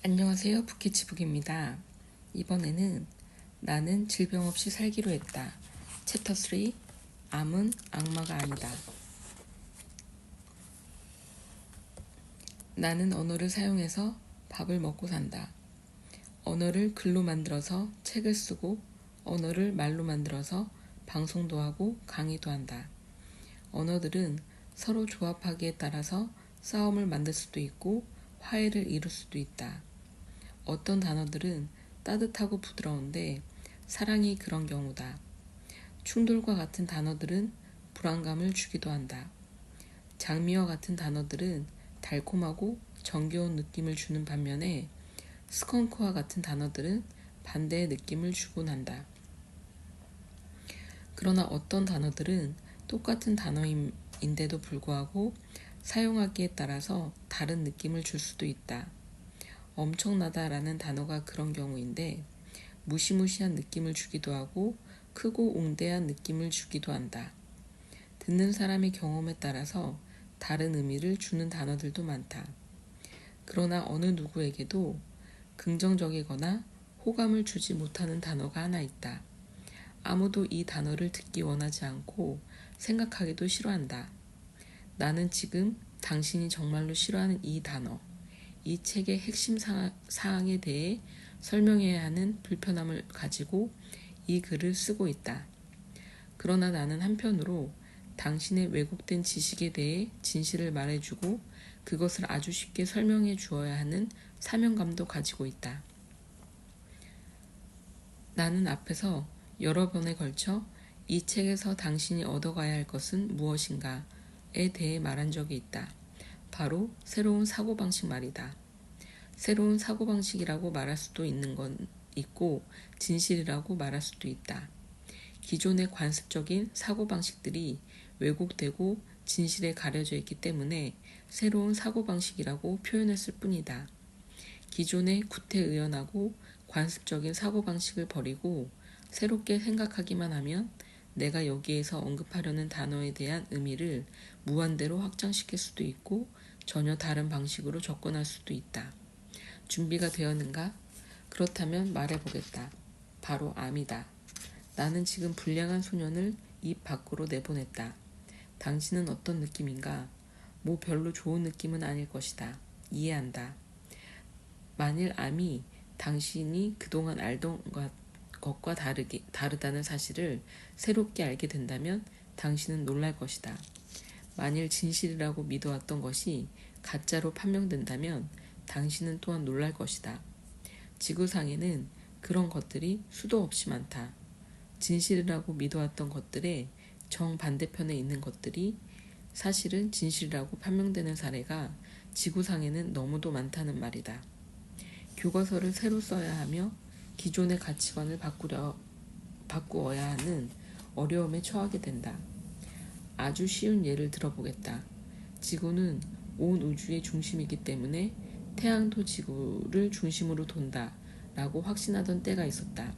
안녕하세요. 부키치북입니다. 이번에는 나는 질병 없이 살기로 했다. 챕터 3. 암은 악마가 아니다. 나는 언어를 사용해서 밥을 먹고 산다. 언어를 글로 만들어서 책을 쓰고 언어를 말로 만들어서 방송도 하고 강의도 한다. 언어들은 서로 조합하기에 따라서 싸움을 만들 수도 있고 화해를 이룰 수도 있다. 어떤 단어들은 따뜻하고 부드러운데 사랑이 그런 경우다. 충돌과 같은 단어들은 불안감을 주기도 한다. 장미와 같은 단어들은 달콤하고 정겨운 느낌을 주는 반면에 스컹크와 같은 단어들은 반대의 느낌을 주곤 한다. 그러나 어떤 단어들은 똑같은 단어인데도 불구하고 사용하기에 따라서 다른 느낌을 줄 수도 있다. 엄청나다라는 단어가 그런 경우인데 무시무시한 느낌을 주기도 하고 크고 웅대한 느낌을 주기도 한다. 듣는 사람의 경험에 따라서 다른 의미를 주는 단어들도 많다. 그러나 어느 누구에게도 긍정적이거나 호감을 주지 못하는 단어가 하나 있다. 아무도 이 단어를 듣기 원하지 않고 생각하기도 싫어한다. 나는 지금 당신이 정말로 싫어하는 이 단어, 이 책의 핵심 사항에 대해 설명해야 하는 불편함을 가지고 이 글을 쓰고 있다. 그러나 나는 한편으로 당신의 왜곡된 지식에 대해 진실을 말해주고 그것을 아주 쉽게 설명해 주어야 하는 사명감도 가지고 있다. 나는 앞에서 여러 번에 걸쳐 이 책에서 당신이 얻어가야 할 것은 무엇인가에 대해 말한 적이 있다. 바로 새로운 사고방식 말이다. 새로운 사고방식이라고 말할 수도 있는 건 있고 진실이라고 말할 수도 있다. 기존의 관습적인 사고방식들이 왜곡되고 진실에 가려져 있기 때문에 새로운 사고방식이라고 표현했을 뿐이다. 기존의 구태의연하고 관습적인 사고방식을 버리고 새롭게 생각하기만 하면 내가 여기에서 언급하려는 단어에 대한 의미를 무한대로 확장시킬 수도 있고 전혀 다른 방식으로 접근할 수도 있다. 준비가 되었는가? 그렇다면 말해보겠다. 바로 암이다. 나는 지금 불량한 소년을 입 밖으로 내보냈다. 당신은 어떤 느낌인가? 뭐 별로 좋은 느낌은 아닐 것이다. 이해한다. 만일 암이 당신이 그동안 알던 것과 다르다는 사실을 새롭게 알게 된다면 당신은 놀랄 것이다. 만일 진실이라고 믿어왔던 것이 가짜로 판명된다면 당신은 또한 놀랄 것이다. 지구상에는 그런 것들이 수도 없이 많다. 진실이라고 믿어왔던 것들의 정반대편에 있는 것들이 사실은 진실이라고 판명되는 사례가 지구상에는 너무도 많다는 말이다. 교과서를 새로 써야 하며 기존의 가치관을 바꾸어야 하는 어려움에 처하게 된다. 아주 쉬운 예를 들어보겠다. 지구는 온 우주의 중심이기 때문에 태양도 지구를 중심으로 돈다 라고 확신하던 때가 있었다.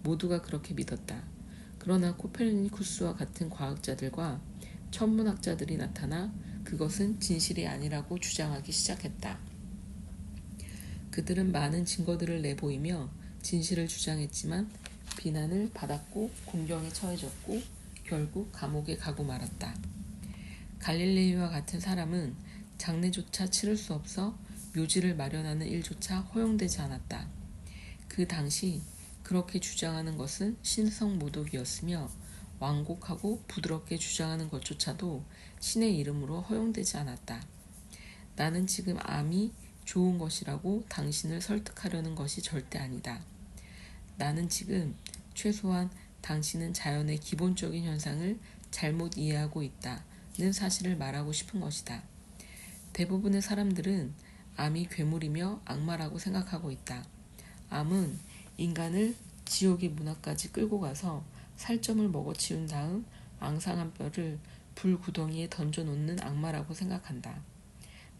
모두가 그렇게 믿었다. 그러나 코페르니쿠스와 같은 과학자들과 천문학자들이 나타나 그것은 진실이 아니라고 주장하기 시작했다. 그들은 많은 증거들을 내보이며 진실을 주장했지만 비난을 받았고 공경에 처해졌고 결국 감옥에 가고 말았다. 갈릴레이와 같은 사람은 장례조차 치를 수 없어 묘지를 마련하는 일조차 허용되지 않았다. 그 당시 그렇게 주장하는 것은 신성모독이었으며 완곡하고 부드럽게 주장하는 것조차도 신의 이름으로 허용되지 않았다. 나는 지금 암이 좋은 것이라고 당신을 설득하려는 것이 절대 아니다. 나는 지금 최소한 당신은 자연의 기본적인 현상을 잘못 이해하고 있다는 사실을 말하고 싶은 것이다. 대부분의 사람들은 암이 괴물이며 악마라고 생각하고 있다. 암은 인간을 지옥의 문 앞까지 끌고 가서 살점을 먹어치운 다음 앙상한 뼈를 불구덩이에 던져놓는 악마라고 생각한다.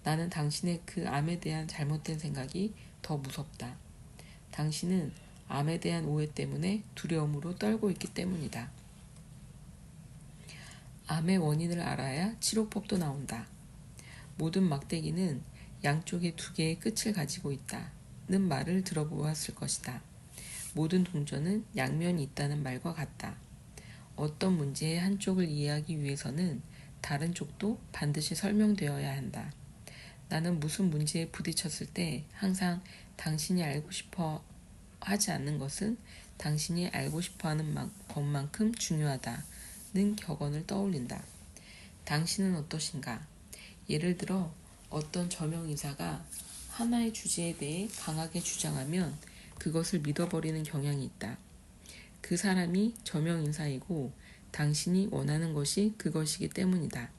나는 당신의 그 암에 대한 잘못된 생각이 더 무섭다. 당신은 암에 대한 오해 때문에 두려움으로 떨고 있기 때문이다. 암의 원인을 알아야 치료법도 나온다. 모든 막대기는 양쪽에 두 개의 끝을 가지고 있다. 말을 들어보았을 것이다. 모든 동전은 양면이 있다는 말과 같다. 어떤 문제의 한쪽을 이해하기 위해서는 다른 쪽도 반드시 설명되어야 한다. 나는 무슨 문제에 부딪혔을 때 항상 당신이 알고 싶어 하지 않는 것은 당신이 알고 싶어 하는 것만큼 중요하다는 격언을 떠올린다. 당신은 어떠신가? 예를 들어 어떤 저명인사가 하나의 주제에 대해 강하게 주장하면 그것을 믿어버리는 경향이 있다. 그 사람이 저명인사이고 당신이 원하는 것이 그것이기 때문이다.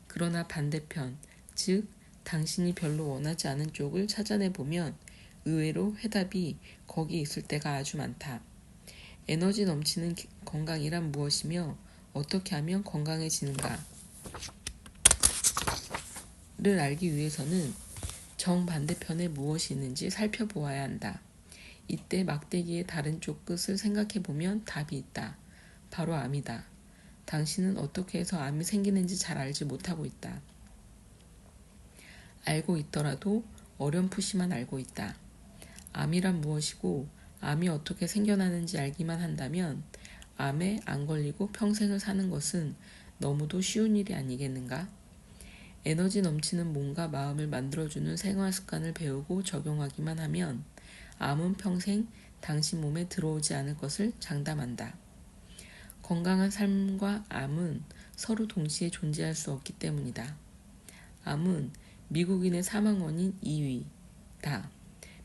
그러나 반대편, 즉 당신이 별로 원하지 않은 쪽을 찾아내보면 의외로 해답이 거기 있을 때가 아주 많다. 에너지 넘치는 건강이란 무엇이며 어떻게 하면 건강해지는가를 알기 위해서는 정반대편에 무엇이 있는지 살펴보아야 한다. 이때 막대기의 다른 쪽 끝을 생각해보면 답이 있다. 바로 암이다. 당신은 어떻게 해서 암이 생기는지 잘 알지 못하고 있다. 알고 있더라도 어렴풋이만 알고 있다. 암이란 무엇이고 암이 어떻게 생겨나는지 알기만 한다면 암에 안 걸리고 평생을 사는 것은 너무도 쉬운 일이 아니겠는가? 에너지 넘치는 몸과 마음을 만들어주는 생활 습관을 배우고 적용하기만 하면 암은 평생 당신 몸에 들어오지 않을 것을 장담한다. 건강한 삶과 암은 서로 동시에 존재할 수 없기 때문이다. 암은 미국인의 사망 원인 2위다.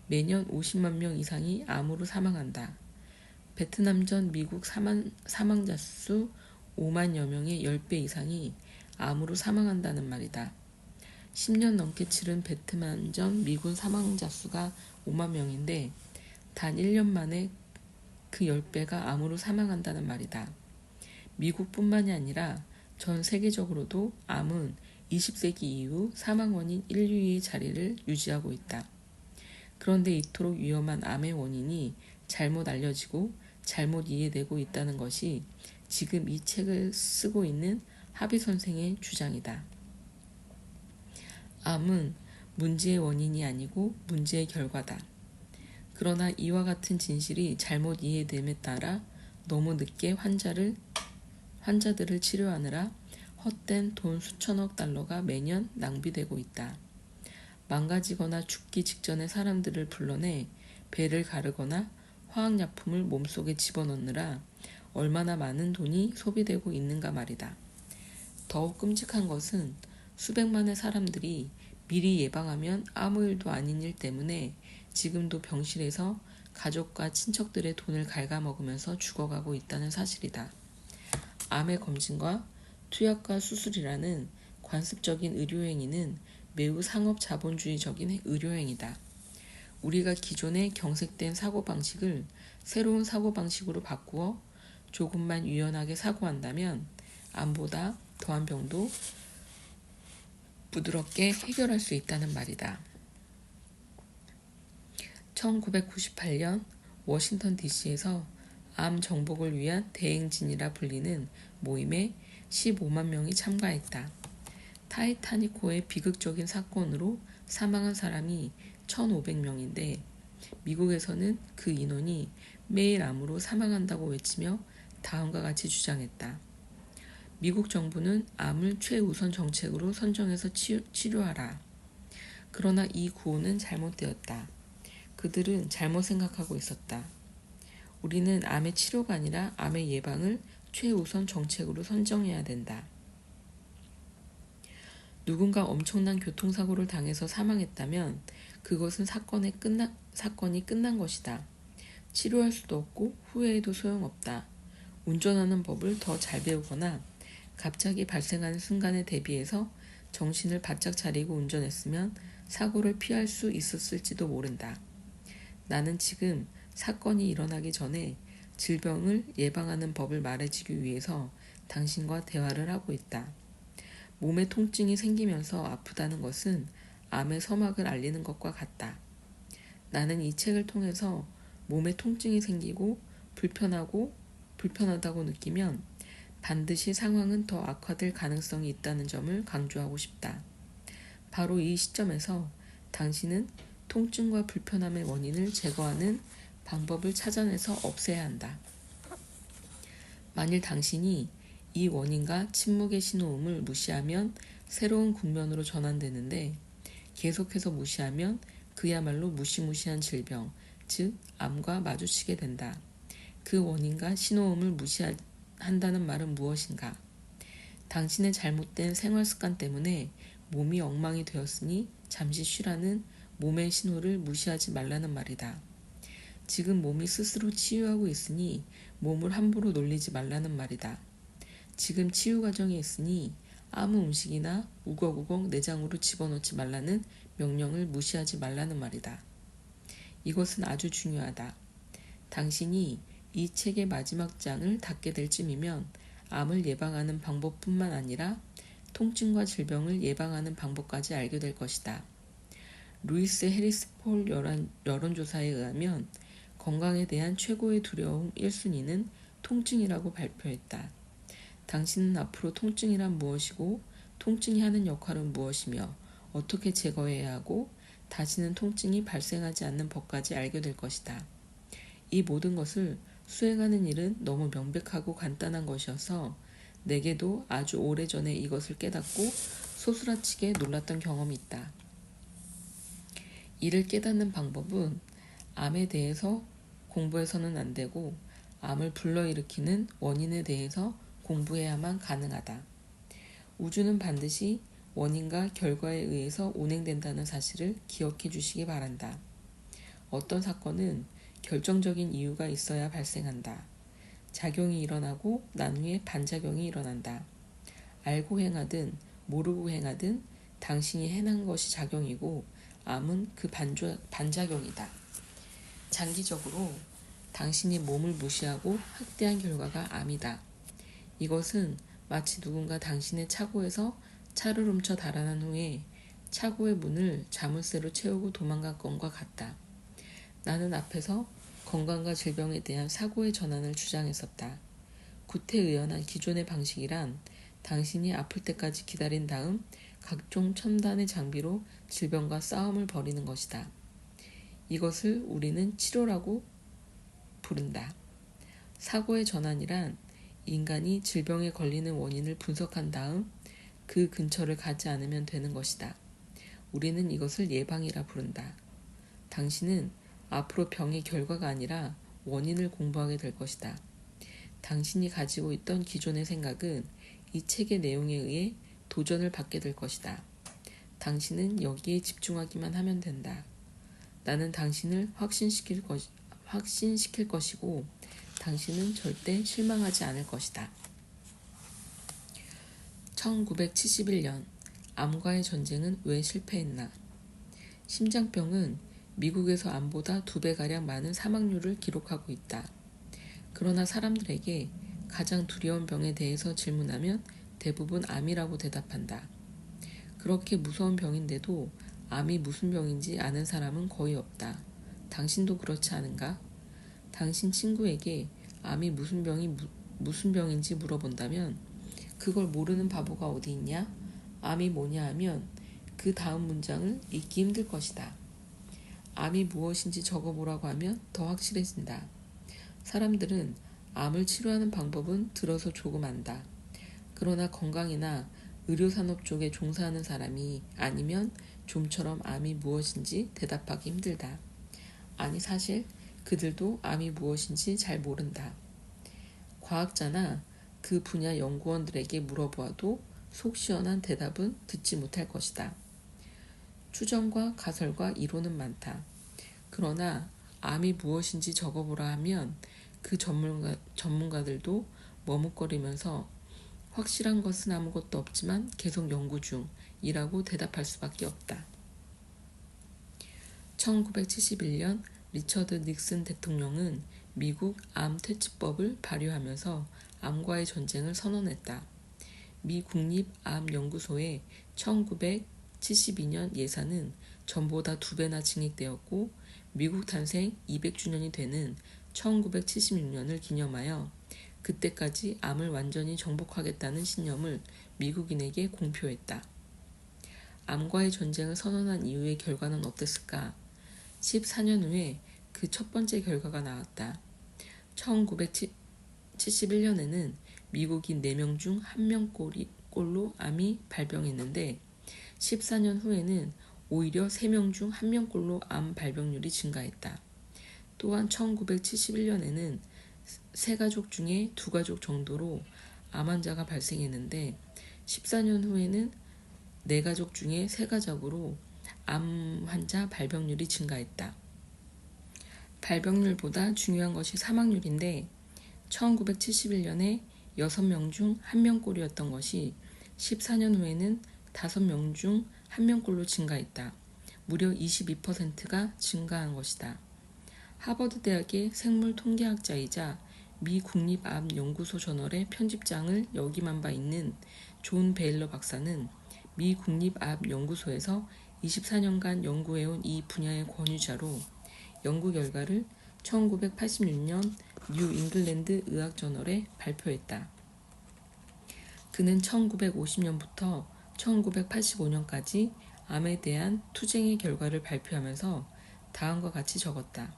매년 50만 명 이상이 암으로 사망한다. 베트남전 미국 사망자 수 5만여 명의 10배 이상이 암으로 사망한다는 말이다. 10년 넘게 치른 베트남전 미군 사망자 수가 5만 명인데 단 1년 만에 그 10배가 암으로 사망한다는 말이다. 미국뿐만이 아니라 전 세계적으로도 암은 20세기 이후 사망 원인 1위의 자리를 유지하고 있다. 그런데 이토록 위험한 암의 원인이 잘못 알려지고 잘못 이해되고 있다는 것이 지금 이 책을 쓰고 있는 하비 선생의 주장이다. 암은 문제의 원인이 아니고 문제의 결과다. 그러나 이와 같은 진실이 잘못 이해됨에 따라 너무 늦게 환자들을 치료하느라 헛된 돈 수천억 달러가 매년 낭비되고 있다. 망가지거나 죽기 직전에 사람들을 불러내 배를 가르거나 화학약품을 몸속에 집어넣느라 얼마나 많은 돈이 소비되고 있는가 말이다. 더욱 끔찍한 것은 수백만의 사람들이 미리 예방하면 아무 일도 아닌 일 때문에 지금도 병실에서 가족과 친척들의 돈을 갉아먹으면서 죽어가고 있다는 사실이다. 암의 검진과 투약과 수술이라는 관습적인 의료행위는 매우 상업자본주의적인 의료행위다. 우리가 기존의 경색된 사고방식을 새로운 사고방식으로 바꾸어 조금만 유연하게 사고한다면 암보다 더한 병도 부드럽게 해결할 수 있다는 말이다. 1998년 워싱턴 DC에서 암 정복을 위한 대행진이라 불리는 모임에 15만 명이 참가했다. 타이타닉호의 비극적인 사건으로 사망한 사람이 1,500명인데 미국에서는 그 인원이 매일 암으로 사망한다고 외치며 다음과 같이 주장했다. 미국 정부는 암을 최우선 정책으로 선정해서 치료하라. 그러나 이 구호는 잘못되었다. 그들은 잘못 생각하고 있었다. 우리는 암의 치료가 아니라 암의 예방을 최우선 정책으로 선정해야 된다. 누군가 엄청난 교통사고를 당해서 사망했다면 그것은 사건이 끝난 것이다. 치료할 수도 없고 후회해도 소용없다. 운전하는 법을 더 잘 배우거나 갑자기 발생하는 순간에 대비해서 정신을 바짝 차리고 운전했으면 사고를 피할 수 있었을지도 모른다. 나는 지금 사건이 일어나기 전에 질병을 예방하는 법을 말해주기 위해서 당신과 대화를 하고 있다. 몸에 통증이 생기면서 아프다는 것은 암의 서막을 알리는 것과 같다. 나는 이 책을 통해서 몸에 통증이 생기고 불편하다고 느끼면 반드시 상황은 더 악화될 가능성이 있다는 점을 강조하고 싶다. 바로 이 시점에서 당신은 통증과 불편함의 원인을 제거하는 방법을 찾아내서 없애야 한다. 만일 당신이 이 원인과 침묵의 신호음을 무시하면 새로운 국면으로 전환되는데 계속해서 무시하면 그야말로 무시무시한 질병, 즉 암과 마주치게 된다. 그 원인과 신호음을 무시한다는 말은 무엇인가? 당신의 잘못된 생활 습관 때문에 몸이 엉망이 되었으니 잠시 쉬라는 몸의 신호를 무시하지 말라는 말이다. 지금 몸이 스스로 치유하고 있으니 몸을 함부로 놀리지 말라는 말이다. 지금 치유 과정에 있으니 아무 음식이나 우걱우걱 내장으로 집어넣지 말라는 명령을 무시하지 말라는 말이다. 이것은 아주 중요하다. 당신이 이 책의 마지막 장을 닫게 될 쯤이면 암을 예방하는 방법뿐만 아니라 통증과 질병을 예방하는 방법까지 알게 될 것이다. 루이스 해리스 폴 여론조사에 의하면 건강에 대한 최고의 두려움 1순위는 통증이라고 발표했다. 당신은 앞으로 통증이란 무엇이고 통증이 하는 역할은 무엇이며 어떻게 제거해야 하고 다시는 통증이 발생하지 않는 법까지 알게 될 것이다. 이 모든 것을 수행하는 일은 너무 명백하고 간단한 것이어서 내게도 아주 오래전에 이것을 깨닫고 소스라치게 놀랐던 경험이 있다. 이를 깨닫는 방법은 암에 대해서 공부해서는 안 되고 암을 불러일으키는 원인에 대해서 공부해야만 가능하다. 우주는 반드시 원인과 결과에 의해서 운행된다는 사실을 기억해 주시기 바란다. 어떤 사건은 결정적인 이유가 있어야 발생한다. 작용이 일어나고 난 후에 반작용이 일어난다. 알고 행하든 모르고 행하든 당신이 해난 것이 작용이고 암은 그 반작용이다. 장기적으로 당신이 몸을 무시하고 학대한 결과가 암이다. 이것은 마치 누군가 당신의 차고에서 차를 훔쳐 달아난 후에 차고의 문을 자물쇠로 채우고 도망간 건과 같다. 나는 앞에서 건강과 질병에 대한 사고의 전환을 주장했었다. 구태의연한 기존의 방식이란 당신이 아플 때까지 기다린 다음 각종 첨단의 장비로 질병과 싸움을 벌이는 것이다. 이것을 우리는 치료라고 부른다. 사고의 전환이란 인간이 질병에 걸리는 원인을 분석한 다음 그 근처를 가지 않으면 되는 것이다. 우리는 이것을 예방이라 부른다. 당신은 앞으로 병의 결과가 아니라 원인을 공부하게 될 것이다. 당신이 가지고 있던 기존의 생각은 이 책의 내용에 의해 도전을 받게 될 것이다. 당신은 여기에 집중하기만 하면 된다. 나는 당신을 확신시킬 것이고 당신은 절대 실망하지 않을 것이다. 1971년 암과의 전쟁은 왜 실패했나? 심장병은 미국에서 암보다 2배가량 많은 사망률을 기록하고 있다. 그러나 사람들에게 가장 두려운 병에 대해서 질문하면 대부분 암이라고 대답한다. 그렇게 무서운 병인데도 암이 무슨 병인지 아는 사람은 거의 없다. 당신도 그렇지 않은가? 당신 친구에게 암이 무슨 병인지 물어본다면 그걸 모르는 바보가 어디 있냐? 암이 뭐냐 하면 그 다음 문장을 읽기 힘들 것이다. 암이 무엇인지 적어보라고 하면 더 확실해진다. 사람들은 암을 치료하는 방법은 들어서 조금 안다. 그러나 건강이나 의료산업 쪽에 종사하는 사람이 아니면 좀처럼 암이 무엇인지 대답하기 힘들다. 아니 사실 그들도 암이 무엇인지 잘 모른다. 과학자나 그 분야 연구원들에게 물어보아도 속 시원한 대답은 듣지 못할 것이다. 추정과 가설과 이론은 많다. 그러나 암이 무엇인지 적어보라 하면 그 전문가들도 머뭇거리면서 확실한 것은 아무것도 없지만 계속 연구 중이라고 대답할 수밖에 없다. 1971년 리처드 닉슨 대통령은 미국 암 퇴치법을 발효하면서 암과의 전쟁을 선언했다. 미 국립암연구소의 1972년 예산은 전보다 2배나 증액되었고 미국 탄생 200주년이 되는 1976년을 기념하여 그때까지 암을 완전히 정복하겠다는 신념을 미국인에게 공표했다. 암과의 전쟁을 선언한 이후의 결과는 어땠을까? 14년 후에 그 첫 번째 결과가 나왔다. 1971년에는 미국인 4명 중 1명꼴로 암이 발병했는데 14년 후에는 오히려 3명 중 1명꼴로 암 발병률이 증가했다. 또한 1971년에는 3가족 중에 2가족 정도로 암 환자가 발생했는데 14년 후에는 4가족 중에 3가족으로 암 환자 발병률이 증가했다. 발병률보다 중요한 것이 사망률인데 1971년에 6명 중 1명꼴이었던 것이 14년 후에는 5명 중 1명꼴로 증가했다. 무려 22%가 증가한 것이다. 하버드 대학의 생물 통계학자이자 미 국립암연구소 저널의 편집장을 역임한 바 있는 존 베일러 박사는 미 국립암연구소에서 24년간 연구해온 이 분야의 권위자로 연구 결과를 1986년 뉴 잉글랜드 의학 저널에 발표했다. 그는 1950년부터 1985년까지 암에 대한 투쟁의 결과를 발표하면서 다음과 같이 적었다.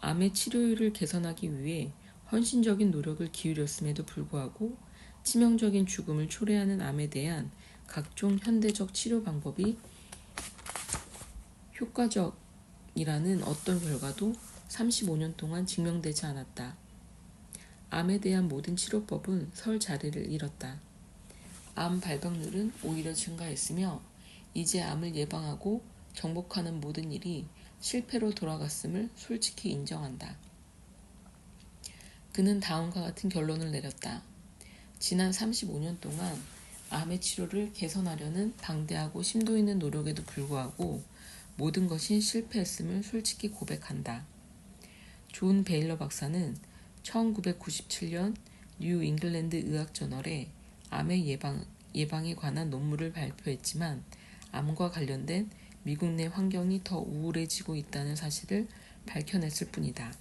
암의 치료율을 개선하기 위해 헌신적인 노력을 기울였음에도 불구하고 치명적인 죽음을 초래하는 암에 대한 각종 현대적 치료 방법이 효과적이라는 어떤 결과도 35년 동안 증명되지 않았다. 암에 대한 모든 치료법은 설 자리를 잃었다. 암 발병률은 오히려 증가했으며 이제 암을 예방하고 정복하는 모든 일이 실패로 돌아갔음을 솔직히 인정한다. 그는 다음과 같은 결론을 내렸다. 지난 35년 동안 암의 치료를 개선하려는 방대하고 심도 있는 노력에도 불구하고 모든 것이 실패했음을 솔직히 고백한다. 존 베일러 박사는 1997년 뉴 잉글랜드 의학 저널에 암의 예방에 관한 논문을 발표했지만 암과 관련된 미국 내 환경이 더 우울해지고 있다는 사실을 밝혀냈을 뿐이다.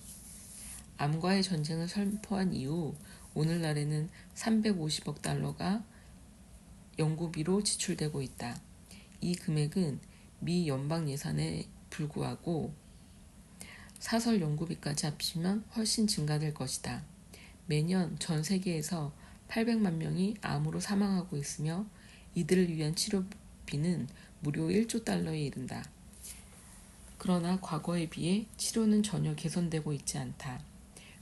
암과의 전쟁을 선포한 이후 오늘날에는 350억 달러가 연구비로 지출되고 있다. 이 금액은 미 연방 예산에 불구하고 사설 연구비까지 합치면 훨씬 증가될 것이다. 매년 전 세계에서 800만 명이 암으로 사망하고 있으며 이들을 위한 치료비는 무려 1조 달러에 이른다. 그러나 과거에 비해 치료는 전혀 개선되고 있지 않다.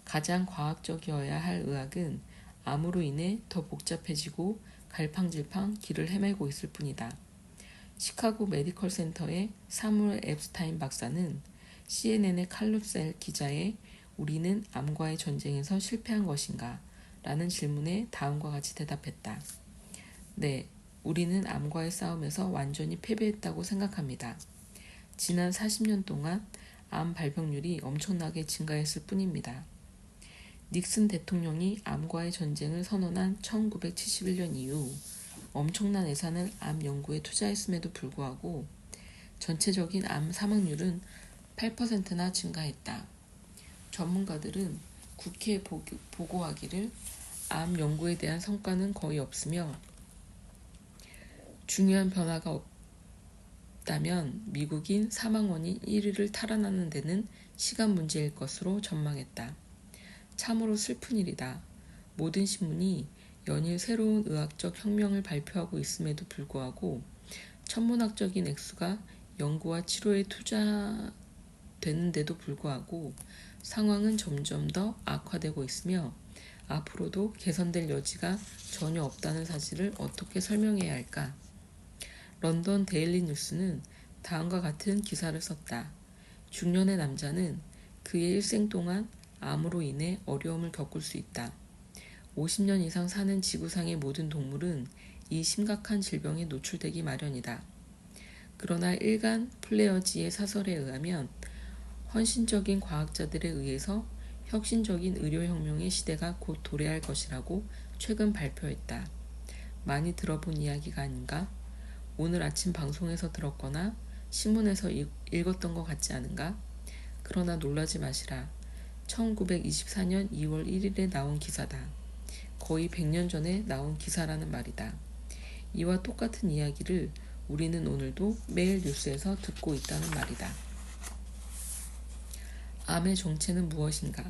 가장 과학적이어야 할 의학은 암으로 인해 더 복잡해지고 갈팡질팡 길을 헤매고 있을 뿐이다. 시카고 메디컬 센터의 사무엘 앱스타인 박사는 CNN의 칼럼셀 기자의 우리는 암과의 전쟁에서 실패한 것인가? 라는 질문에 다음과 같이 대답했다. 네, 우리는 암과의 싸움에서 완전히 패배했다고 생각합니다. 지난 40년 동안 암 발병률이 엄청나게 증가했을 뿐입니다. 닉슨 대통령이 암과의 전쟁을 선언한 1971년 이후 엄청난 예산을 암 연구에 투자했음에도 불구하고 전체적인 암 사망률은 8%나 증가했다. 전문가들은 국회에 보고하기를 암 연구에 대한 성과는 거의 없으며 중요한 변화가 없다면 미국인 사망 원인 1위를 탈환하는 데는 시간 문제일 것으로 전망했다. 참으로 슬픈 일이다. 모든 신문이 연일 새로운 의학적 혁명을 발표하고 있음에도 불구하고 천문학적인 액수가 연구와 치료에 투자되는데도 불구하고 상황은 점점 더 악화되고 있으며 앞으로도 개선될 여지가 전혀 없다는 사실을 어떻게 설명해야 할까? 런던 데일리 뉴스는 다음과 같은 기사를 썼다. 중년의 남자는 그의 일생 동안 암으로 인해 어려움을 겪을 수 있다. 50년 이상 사는 지구상의 모든 동물은 이 심각한 질병에 노출되기 마련이다. 그러나 일간 플레어지의 사설에 의하면 헌신적인 과학자들에 의해서 혁신적인 의료혁명의 시대가 곧 도래할 것이라고 최근 발표했다. 많이 들어본 이야기가 아닌가? 오늘 아침 방송에서 들었거나 신문에서 읽었던 것 같지 않은가? 그러나 놀라지 마시라. 1924년 2월 1일에 나온 기사다. 거의 100년 전에 나온 기사라는 말이다. 이와 똑같은 이야기를 우리는 오늘도 매일 뉴스에서 듣고 있다는 말이다. 암의 정체는 무엇인가?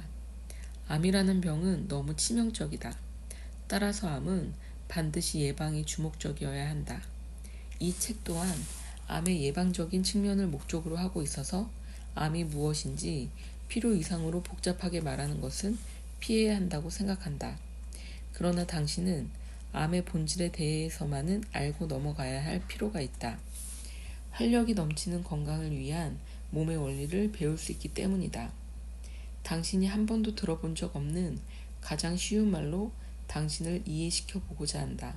암이라는 병은 너무 치명적이다. 따라서 암은 반드시 예방이 주목적이어야 한다. 이 책 또한 암의 예방적인 측면을 목적으로 하고 있어서 암이 무엇인지 필요 이상으로 복잡하게 말하는 것은 피해야 한다고 생각한다. 그러나 당신은 암의 본질에 대해서만은 알고 넘어가야 할 필요가 있다. 활력이 넘치는 건강을 위한 몸의 원리를 배울 수 있기 때문이다. 당신이 한 번도 들어본 적 없는 가장 쉬운 말로 당신을 이해시켜 보고자 한다.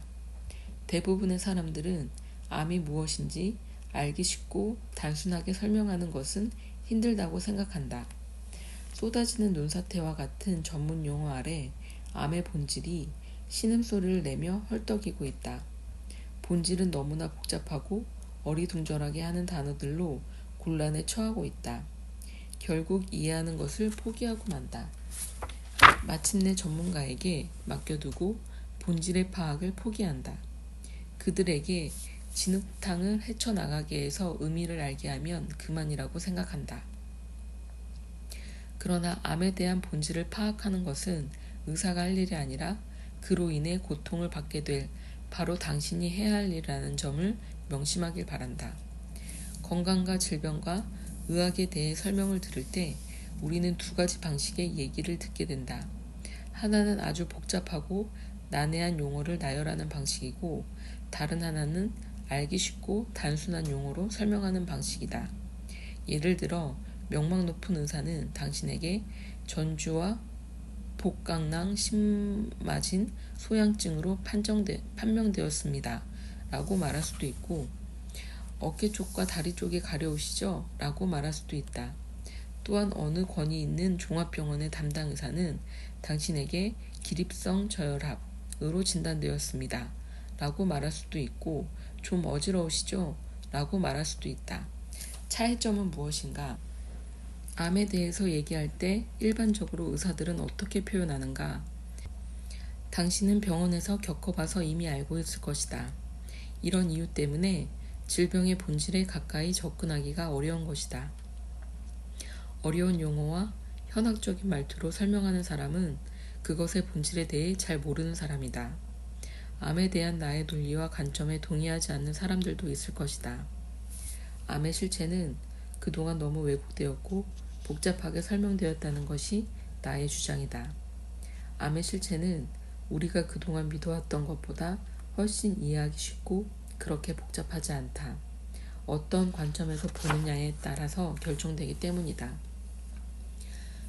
대부분의 사람들은 암이 무엇인지 알기 쉽고 단순하게 설명하는 것은 힘들다고 생각한다. 쏟아지는 눈사태와 같은 전문 용어 아래 암의 본질이 신음소리를 내며 헐떡이고 있다. 본질은 너무나 복잡하고 어리둥절하게 하는 단어들로 곤란에 처하고 있다. 결국 이해하는 것을 포기하고 만다. 마침내 전문가에게 맡겨두고 본질의 파악을 포기한다. 그들에게 진흙탕을 헤쳐나가게 해서 의미를 알게 하면 그만이라고 생각한다. 그러나 암에 대한 본질을 파악하는 것은 의사가 할 일이 아니라 그로 인해 고통을 받게 될 바로 당신이 해야 할 일이라는 점을 명심하길 바란다. 건강과 질병과 의학에 대해 설명을 들을 때 우리는 두 가지 방식의 얘기를 듣게 된다. 하나는 아주 복잡하고 난해한 용어를 나열하는 방식이고 다른 하나는 알기 쉽고 단순한 용어로 설명하는 방식이다. 예를 들어 명망 높은 의사는 당신에게 전주와 복강낭 심마진 소양증으로 판명되었습니다. 라고 말할 수도 있고 어깨 쪽과 다리 쪽이 가려우시죠? 라고 말할 수도 있다. 또한 어느 권위 있는 종합병원의 담당 의사는 당신에게 기립성 저혈압으로 진단되었습니다. 라고 말할 수도 있고 좀 어지러우시죠? 라고 말할 수도 있다. 차이점은 무엇인가? 암에 대해서 얘기할 때 일반적으로 의사들은 어떻게 표현하는가? 당신은 병원에서 겪어봐서 이미 알고 있을 것이다. 이런 이유 때문에 질병의 본질에 가까이 접근하기가 어려운 것이다. 어려운 용어와 현학적인 말투로 설명하는 사람은 그것의 본질에 대해 잘 모르는 사람이다. 암에 대한 나의 논리와 관점에 동의하지 않는 사람들도 있을 것이다. 암의 실체는 그동안 너무 왜곡되었고 복잡하게 설명되었다는 것이 나의 주장이다. 암의 실체는 우리가 그동안 믿어왔던 것보다 훨씬 이해하기 쉽고 그렇게 복잡하지 않다. 어떤 관점에서 보느냐에 따라서 결정되기 때문이다.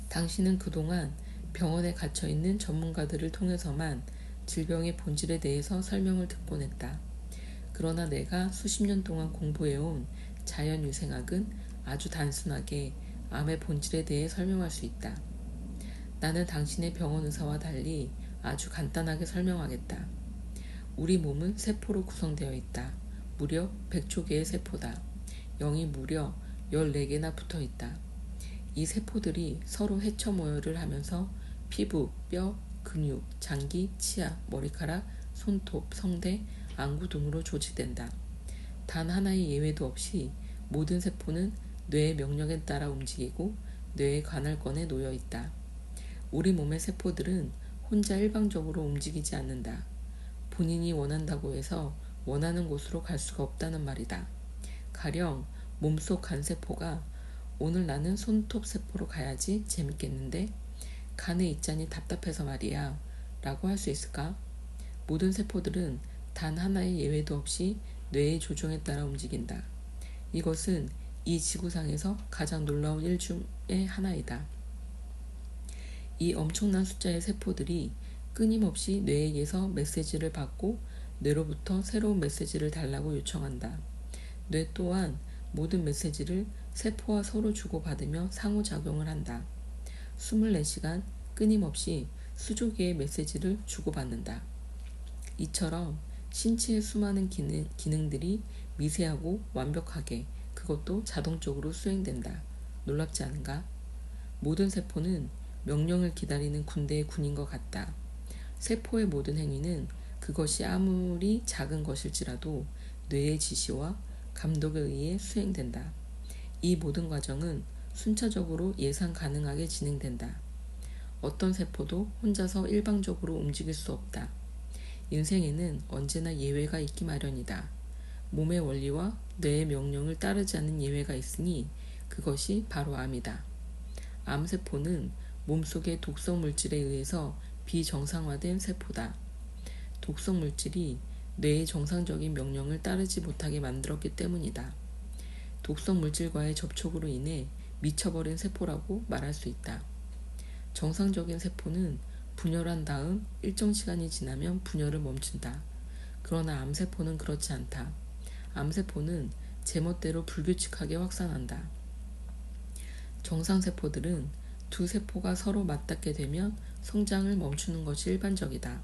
당신은 그동안 병원에 갇혀있는 전문가들을 통해서만 질병의 본질에 대해서 설명을 듣곤 했다. 그러나 내가 수십 년 동안 공부해온 자연유생학은 아주 단순하게 암의 본질에 대해 설명할 수 있다. 나는 당신의 병원 의사와 달리 아주 간단하게 설명하겠다. 우리 몸은 세포로 구성되어 있다. 무려 100조 개의 세포다. 0이 무려 14개나 붙어 있다. 이 세포들이 서로 해처 모여를 하면서 피부, 뼈, 근육, 장기, 치아, 머리카락, 손톱, 성대, 안구 등으로 조직된다. 단 하나의 예외도 없이 모든 세포는 뇌의 명령에 따라 움직이고 뇌의 관할권에 놓여 있다. 우리 몸의 세포들은 혼자 일방적으로 움직이지 않는다. 본인이 원한다고 해서 원하는 곳으로 갈 수가 없다는 말이다. 가령 몸속 간세포가 오늘 나는 손톱 세포로 가야지 재밌겠는데 간에 있자니 답답해서 말이야 라고 할 수 있을까? 모든 세포들은 단 하나의 예외도 없이 뇌의 조종에 따라 움직인다. 이것은 이 지구상에서 가장 놀라운 일 중의 하나이다. 이 엄청난 숫자의 세포들이 끊임없이 뇌에게서 메시지를 받고 뇌로부터 새로운 메시지를 달라고 요청한다. 뇌 또한 모든 메시지를 세포와 서로 주고받으며 상호작용을 한다. 24시간 끊임없이 수조 개의 메시지를 주고받는다. 이처럼 신체의 수많은 기능들이 미세하고 완벽하게 그것도 자동적으로 수행된다. 놀랍지 않은가? 모든 세포는 명령을 기다리는 군대의 군인 것 같다. 세포의 모든 행위는 그것이 아무리 작은 것일지라도 뇌의 지시와 감독에 의해 수행된다. 이 모든 과정은 순차적으로 예상 가능하게 진행된다. 어떤 세포도 혼자서 일방적으로 움직일 수 없다. 인생에는 언제나 예외가 있기 마련이다. 몸의 원리와 뇌의 명령을 따르지 않는 예외가 있으니 그것이 바로 암이다. 암세포는 몸속의 독성 물질에 의해서 비정상화된 세포다. 독성 물질이 뇌의 정상적인 명령을 따르지 못하게 만들었기 때문이다. 독성 물질과의 접촉으로 인해 미쳐버린 세포라고 말할 수 있다. 정상적인 세포는 분열한 다음 일정 시간이 지나면 분열을 멈춘다. 그러나 암세포는 그렇지 않다. 암세포는 제멋대로 불규칙하게 확산한다. 정상세포들은 두 세포가 서로 맞닿게 되면 성장을 멈추는 것이 일반적이다.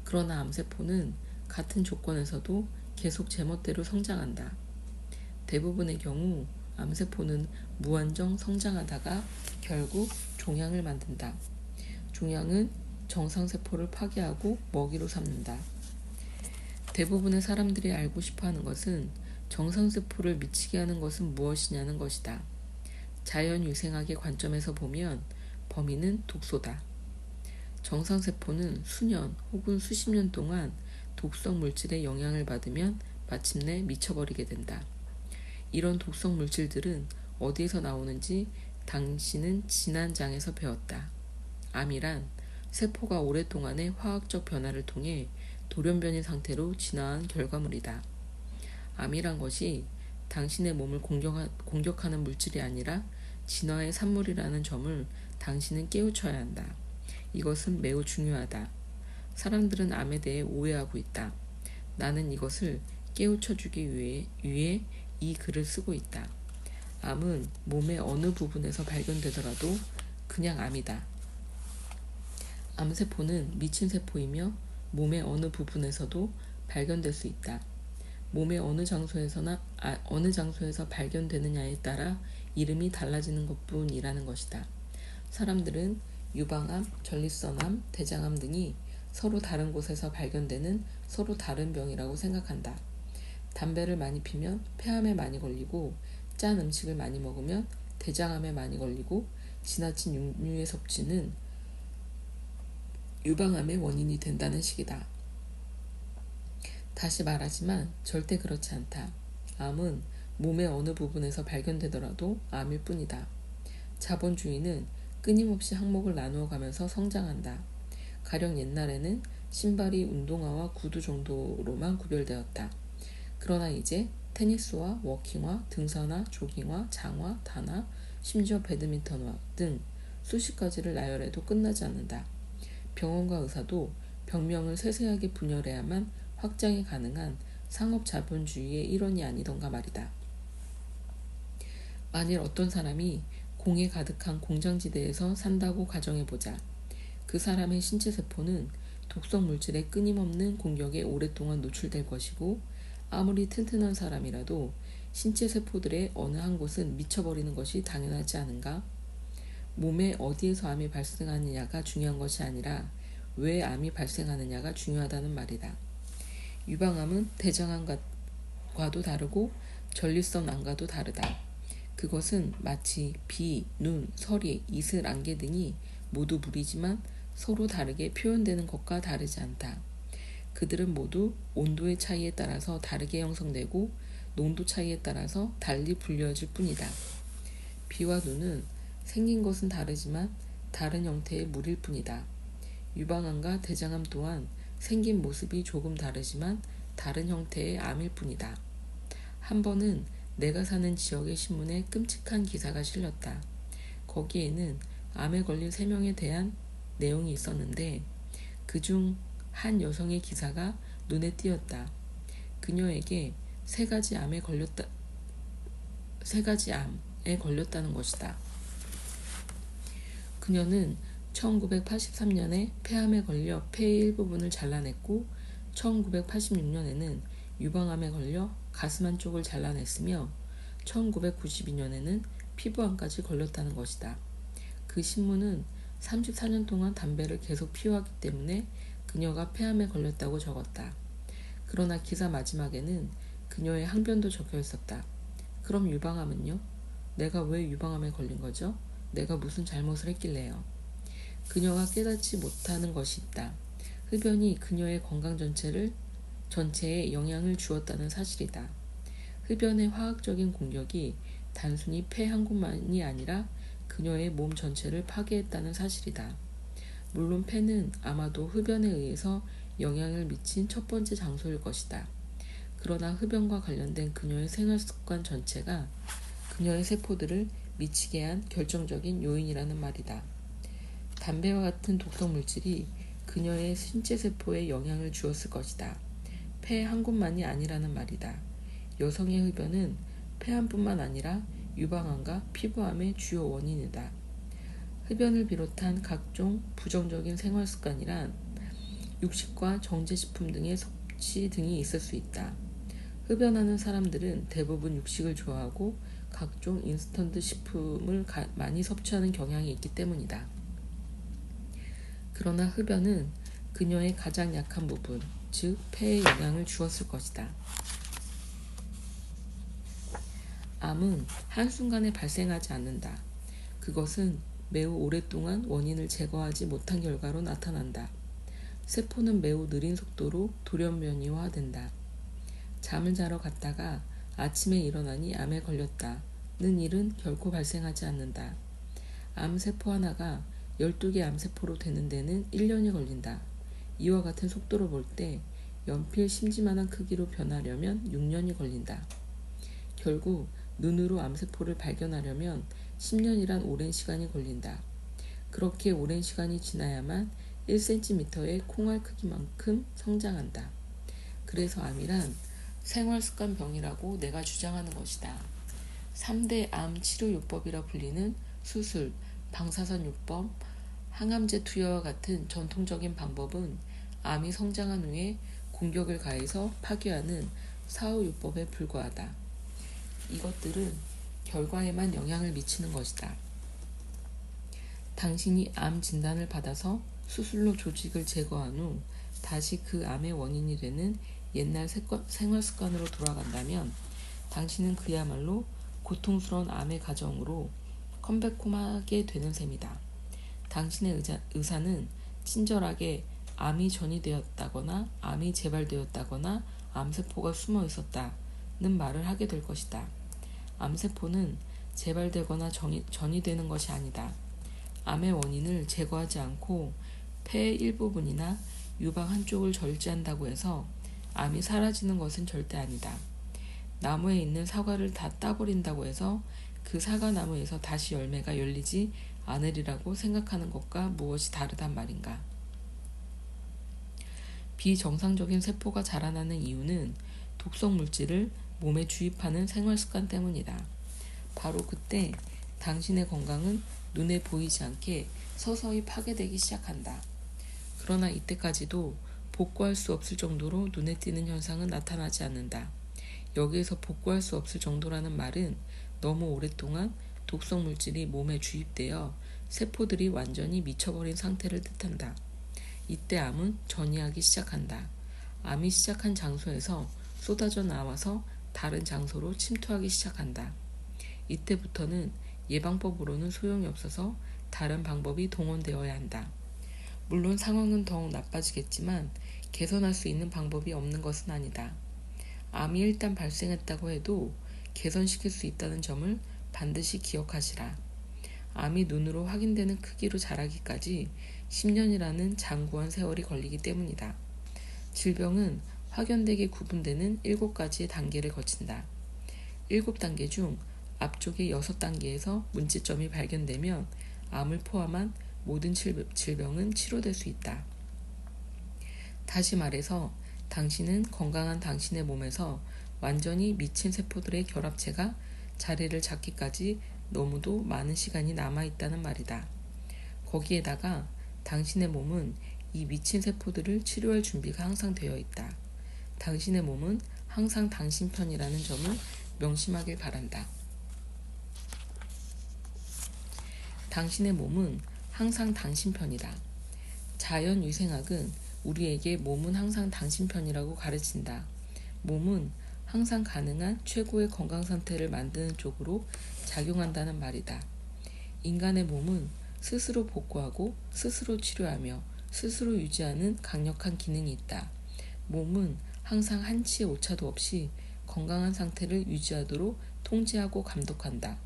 그러나 암세포는 같은 조건에서도 계속 제멋대로 성장한다. 대부분의 경우 암세포는 무한정 성장하다가 결국 종양을 만든다. 종양은 정상세포를 파괴하고 먹이로 삼는다. 대부분의 사람들이 알고 싶어하는 것은 정상세포를 미치게 하는 것은 무엇이냐는 것이다. 자연유생학의 관점에서 보면 범인은 독소다. 정상세포는 수년 혹은 수십 년 동안 독성 물질의 영향을 받으면 마침내 미쳐버리게 된다. 이런 독성 물질들은 어디에서 나오는지 당신은 지난 장에서 배웠다. 암이란 세포가 오랫동안의 화학적 변화를 통해 돌연변이 상태로 진화한 결과물이다. 암이란 것이 당신의 몸을 공격하는 물질이 아니라 진화의 산물이라는 점을 당신은 깨우쳐야 한다. 이것은 매우 중요하다. 사람들은 암에 대해 오해하고 있다. 나는 이것을 깨우쳐주기 위해 이 글을 쓰고 있다. 암은 몸의 어느 부분에서 발견되더라도 그냥 암이다. 암세포는 미친 세포이며 몸의 어느 부분에서도 발견될 수 있다. 몸의 어느 장소에서 발견되느냐에 따라 이름이 달라지는 것뿐이라는 것이다. 사람들은 유방암, 전립선암, 대장암 등이 서로 다른 곳에서 발견되는 서로 다른 병이라고 생각한다. 담배를 많이 피면 폐암에 많이 걸리고 짠 음식을 많이 먹으면 대장암에 많이 걸리고 지나친 육류의 섭취는 유방암의 원인이 된다는 식이다. 다시 말하지만 절대 그렇지 않다. 암은 몸의 어느 부분에서 발견되더라도 암일 뿐이다. 자본주의는 끊임없이 항목을 나누어 가면서 성장한다. 가령 옛날에는 신발이 운동화와 구두 정도로만 구별되었다. 그러나 이제 테니스화, 워킹화, 등산화, 조깅화, 장화, 단화, 심지어 배드민턴화 등 수십 가지를 나열해도 끝나지 않는다. 병원과 의사도 병명을 세세하게 분열해야만 확장이 가능한 상업 자본주의의 일원이 아니던가 말이다. 만일 어떤 사람이 공해 가득한 공장지대에서 산다고 가정해보자. 그 사람의 신체 세포는 독성 물질의 끊임없는 공격에 오랫동안 노출될 것이고 아무리 튼튼한 사람이라도 신체 세포들의 어느 한 곳은 미쳐버리는 것이 당연하지 않은가? 몸에 어디에서 암이 발생하느냐가 중요한 것이 아니라 왜 암이 발생하느냐가 중요하다는 말이다. 유방암은 대장암과도 다르고 전립선암과도 다르다. 그것은 마치 비, 눈, 서리, 이슬, 안개 등이 모두 물이지만 서로 다르게 표현되는 것과 다르지 않다. 그들은 모두 온도의 차이에 따라서 다르게 형성되고 농도 차이에 따라서 달리 분류어질 뿐이다. 비와 눈은 생긴 것은 다르지만 다른 형태의 물일 뿐이다. 유방암과 대장암 또한 생긴 모습이 조금 다르지만 다른 형태의 암일 뿐이다. 한 번은 내가 사는 지역의 신문에 끔찍한 기사가 실렸다. 거기에는 암에 걸린 3명에 대한 내용이 있었는데 그중 한 여성의 기사가 눈에 띄었다. 그녀에게 3가지 암에 걸렸다는 것이다. 그녀는 1983년에 폐암에 걸려 폐의 일부분을 잘라냈고 1986년에는 유방암에 걸려 가슴 한쪽을 잘라냈으며 1992년에는 피부암까지 걸렸다는 것이다. 그 신문은 34년 동안 담배를 계속 피워왔기 때문에 그녀가 폐암에 걸렸다고 적었다. 그러나 기사 마지막에는 그녀의 항변도 적혀 있었다. 그럼 유방암은요? 내가 왜 유방암에 걸린 거죠? 내가 무슨 잘못을 했길래요? 그녀가 깨닫지 못하는 것이 있다. 흡연이 그녀의 건강 전체에 영향을 주었다는 사실이다. 흡연의 화학적인 공격이 단순히 폐 한 곳만이 아니라 그녀의 몸 전체를 파괴했다는 사실이다. 물론 폐는 아마도 흡연에 의해서 영향을 미친 첫 번째 장소일 것이다. 그러나 흡연과 관련된 그녀의 생활습관 전체가 그녀의 세포들을 미치게 한 결정적인 요인이라는 말이다. 담배와 같은 독성 물질이 그녀의 신체 세포에 영향을 주었을 것이다. 폐 한 곳만이 아니라는 말이다. 여성의 흡연은 폐암뿐만 아니라 유방암과 피부암의 주요 원인이다. 흡연을 비롯한 각종 부정적인 생활습관이란 육식과 정제식품 등의 섭취 등이 있을 수 있다. 흡연하는 사람들은 대부분 육식을 좋아하고 각종 인스턴트 식품을 많이 섭취하는 경향이 있기 때문이다. 그러나 흡연은 그녀의 가장 약한 부분, 즉 폐에 영향을 주었을 것이다. 암은 한순간에 발생하지 않는다. 그것은 매우 오랫동안 원인을 제거하지 못한 결과로 나타난다. 세포는 매우 느린 속도로 돌연변이화된다. 잠을 자러 갔다가 아침에 일어나니 암에 걸렸다는 일은 결코 발생하지 않는다. 암세포 하나가 12개 암세포로 되는 데는 1년이 걸린다. 이와 같은 속도로 볼 때 연필 심지만한 크기로 변하려면 6년이 걸린다. 결국 눈으로 암세포를 발견하려면 10년이란 오랜 시간이 걸린다. 그렇게 오랜 시간이 지나야만 1cm의 콩알 크기만큼 성장한다. 그래서 암이란 생활습관병이라고 내가 주장하는 것이다. 3대 암 치료요법이라 불리는 수술, 방사선요법, 항암제 투여와 같은 전통적인 방법은 암이 성장한 후에 공격을 가해서 파괴하는 사후요법에 불과하다. 이것들은 결과에만 영향을 미치는 것이다. 당신이 암 진단을 받아서 수술로 조직을 제거한 후 다시 그 암의 원인이 되는 옛날 생활습관으로 돌아간다면 당신은 그야말로 고통스러운 암의 과정으로 컴백홈하게 되는 셈이다. 당신의 의사는 친절하게 암이 전이되었다거나 암이 재발되었다거나 암세포가 숨어 있었다는 말을 하게 될 것이다. 암세포는 재발되거나 전이되는 것이 아니다. 암의 원인을 제거하지 않고 폐의 일부분이나 유방 한쪽을 절제한다고 해서 암이 사라지는 것은 절대 아니다. 나무에 있는 사과를 다 따버린다고 해서 그 사과나무에서 다시 열매가 열리지 않으리라고 생각하는 것과 무엇이 다르단 말인가. 비정상적인 세포가 자라나는 이유는 독성 물질을 몸에 주입하는 생활습관 때문이다. 바로 그때 당신의 건강은 눈에 보이지 않게 서서히 파괴되기 시작한다. 그러나 이때까지도 복구할 수 없을 정도로 눈에 띄는 현상은 나타나지 않는다. 여기에서 복구할 수 없을 정도라는 말은 너무 오랫동안 독성 물질이 몸에 주입되어 세포들이 완전히 미쳐버린 상태를 뜻한다. 이때 암은 전이하기 시작한다. 암이 시작한 장소에서 쏟아져 나와서 다른 장소로 침투하기 시작한다. 이때부터는 예방법으로는 소용이 없어서 다른 방법이 동원되어야 한다. 물론 상황은 더욱 나빠지겠지만 개선할 수 있는 방법이 없는 것은 아니다. 암이 일단 발생했다고 해도 개선시킬 수 있다는 점을 반드시 기억하시라. 암이 눈으로 확인되는 크기로 자라기까지 10년이라는 장구한 세월이 걸리기 때문이다. 질병은 확연되게 구분되는 7가지의 단계를 거친다. 7단계 중 앞쪽의 6단계에서 문제점이 발견되면 암을 포함한 모든 질병은 치료될 수 있다. 다시 말해서 당신은 건강한 당신의 몸에서 완전히 미친 세포들의 결합체가 자리를 잡기까지 너무도 많은 시간이 남아있다는 말이다. 거기에다가 당신의 몸은 이 미친 세포들을 치료할 준비가 항상 되어 있다. 당신의 몸은 항상 당신 편이라는 점을 명심하길 바란다. 당신의 몸은 항상 당신 편이다. 자연위생학은 우리에게 몸은 항상 당신 편이라고 가르친다. 몸은 항상 가능한 최고의 건강 상태를 만드는 쪽으로 작용한다는 말이다. 인간의 몸은 스스로 복구하고 스스로 치료하며 스스로 유지하는 강력한 기능이 있다. 몸은 항상 한치의 오차도 없이 건강한 상태를 유지하도록 통제하고 감독한다.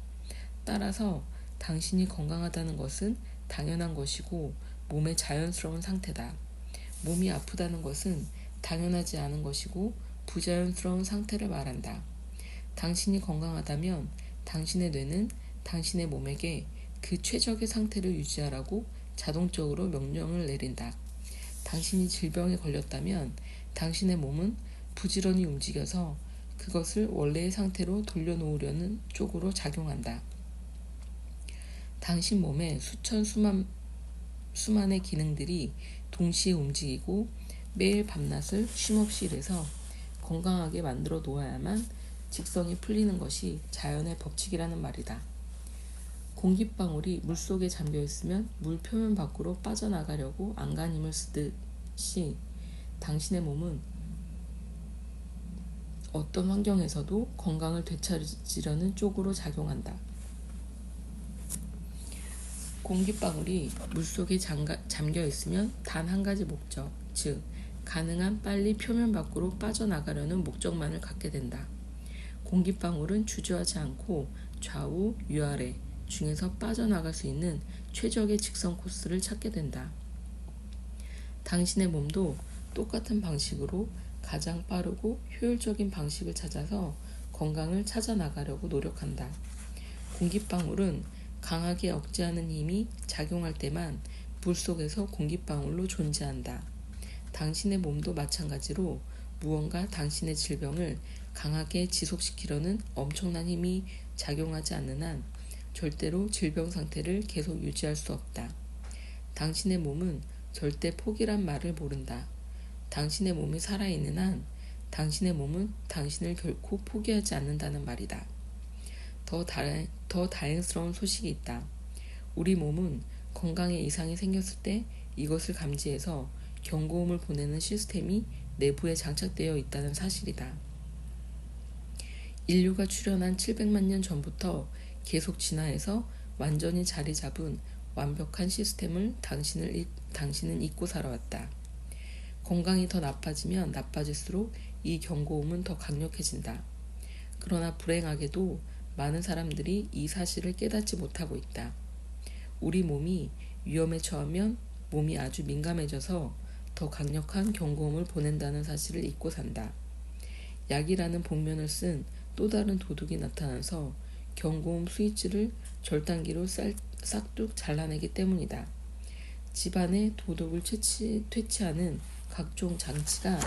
따라서 당신이 건강하다는 것은 당연한 것이고 몸의 자연스러운 상태다. 몸이 아프다는 것은 당연하지 않은 것이고 부자연스러운 상태를 말한다. 당신이 건강하다면 당신의 뇌는 당신의 몸에게 그 최적의 상태를 유지하라고 자동적으로 명령을 내린다. 당신이 질병에 걸렸다면 당신의 몸은 부지런히 움직여서 그것을 원래의 상태로 돌려놓으려는 쪽으로 작용한다. 당신 몸의 수만의 기능들이 동시에 움직이고 매일 밤낮을 쉼없이 일해서 건강하게 만들어 놓아야만 직성이 풀리는 것이 자연의 법칙이라는 말이다. 공기방울이 물속에 잠겨 있으면 물 표면 밖으로 빠져나가려고 안간힘을 쓰듯이 당신의 몸은 어떤 환경에서도 건강을 되찾으려는 쪽으로 작용한다. 공기방울이 물속에 잠겨 있으면 단 한 가지 목적, 즉 가능한 빨리 표면 밖으로 빠져나가려는 목적만을 갖게 된다. 공기방울은 주저하지 않고 좌우, 위아래 중에서 빠져나갈 수 있는 최적의 직선 코스를 찾게 된다. 당신의 몸도 똑같은 방식으로 가장 빠르고 효율적인 방식을 찾아서 건강을 찾아 나가려고 노력한다. 공기방울은 강하게 억제하는 힘이 작용할 때만 물속에서 공기방울로 존재한다. 당신의 몸도 마찬가지로 무언가 당신의 질병을 강하게 지속시키려는 엄청난 힘이 작용하지 않는 한 절대로 질병 상태를 계속 유지할 수 없다. 당신의 몸은 절대 포기란 말을 모른다. 당신의 몸이 살아있는 한 당신의 몸은 당신을 결코 포기하지 않는다는 말이다. 더 다행스러운 소식이 있다. 우리 몸은 건강에 이상이 생겼을 때 이것을 감지해서 경고음을 보내는 시스템이 내부에 장착되어 있다는 사실이다. 인류가 출현한 700만 년 전부터 계속 진화해서 완전히 자리 잡은 완벽한 시스템을 당신은 잊고 살아왔다. 건강이 더 나빠지면 나빠질수록 이 경고음은 더 강력해진다. 그러나 불행하게도 많은 사람들이 이 사실을 깨닫지 못하고 있다. 우리 몸이 위험에 처하면 몸이 아주 민감해져서 더 강력한 경고음을 보낸다는 사실을 잊고 산다. 약이라는 복면을 쓴 또 다른 도둑이 나타나서 경고음 스위치를 절단기로 싹둑 잘라내기 때문이다. 집안에 도둑을 퇴치하는 각종 장치가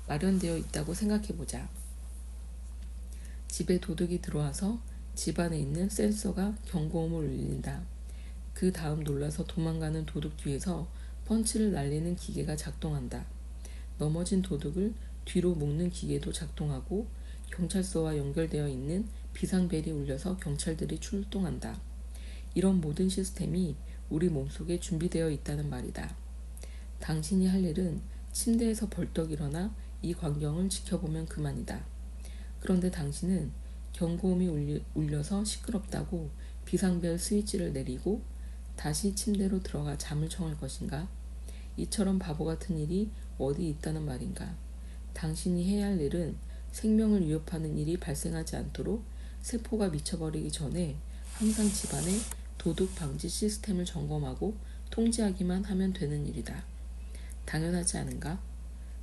마련되어 있다고 생각해보자. 집에 도둑이 들어와서 집안에 있는 센서가 경고음을 울린다. 그 다음 놀라서 도망가는 도둑 뒤에서 펀치를 날리는 기계가 작동한다. 넘어진 도둑을 뒤로 묶는 기계도 작동하고 경찰서와 연결되어 있는 비상벨이 울려서 경찰들이 출동한다. 이런 모든 시스템이 우리 몸속에 준비되어 있다는 말이다. 당신이 할 일은 침대에서 벌떡 일어나 이 광경을 지켜보면 그만이다. 그런데 당신은 경고음이 울려서 시끄럽다고 비상벨 스위치를 내리고 다시 침대로 들어가 잠을 청할 것인가? 이처럼 바보 같은 일이 어디 있다는 말인가? 당신이 해야 할 일은 생명을 위협하는 일이 발생하지 않도록 세포가 미쳐버리기 전에 항상 집안의 도둑 방지 시스템을 점검하고 통제하기만 하면 되는 일이다. 당연하지 않은가?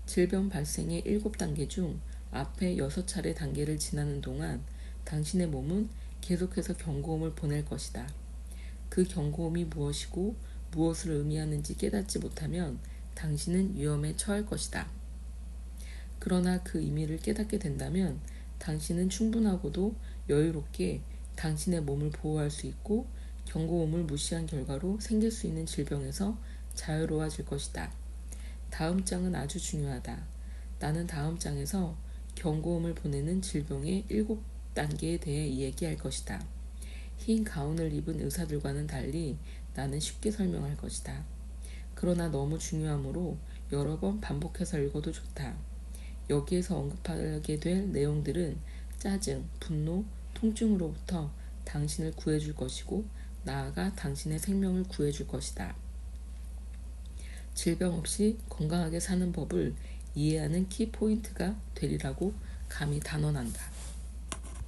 질병 발생의 7단계 중 앞에 6차례 단계를 지나는 동안 당신의 몸은 계속해서 경고음을 보낼 것이다. 그 경고음이 무엇이고 무엇을 의미하는지 깨닫지 못하면 당신은 위험에 처할 것이다. 그러나 그 의미를 깨닫게 된다면 당신은 충분하고도 여유롭게 당신의 몸을 보호할 수 있고 경고음을 무시한 결과로 생길 수 있는 질병에서 자유로워질 것이다. 다음 장은 아주 중요하다. 나는 다음 장에서 경고음을 보내는 질병의 7단계에 대해 이야기할 것이다. 흰 가운을 입은 의사들과는 달리 나는 쉽게 설명할 것이다. 그러나 너무 중요하므로 여러 번 반복해서 읽어도 좋다. 여기에서 언급하게 될 내용들은 짜증, 분노, 통증으로부터 당신을 구해줄 것이고 나아가 당신의 생명을 구해줄 것이다. 질병 없이 건강하게 사는 법을 이해하는 키포인트가 되리라고 감히 단언한다.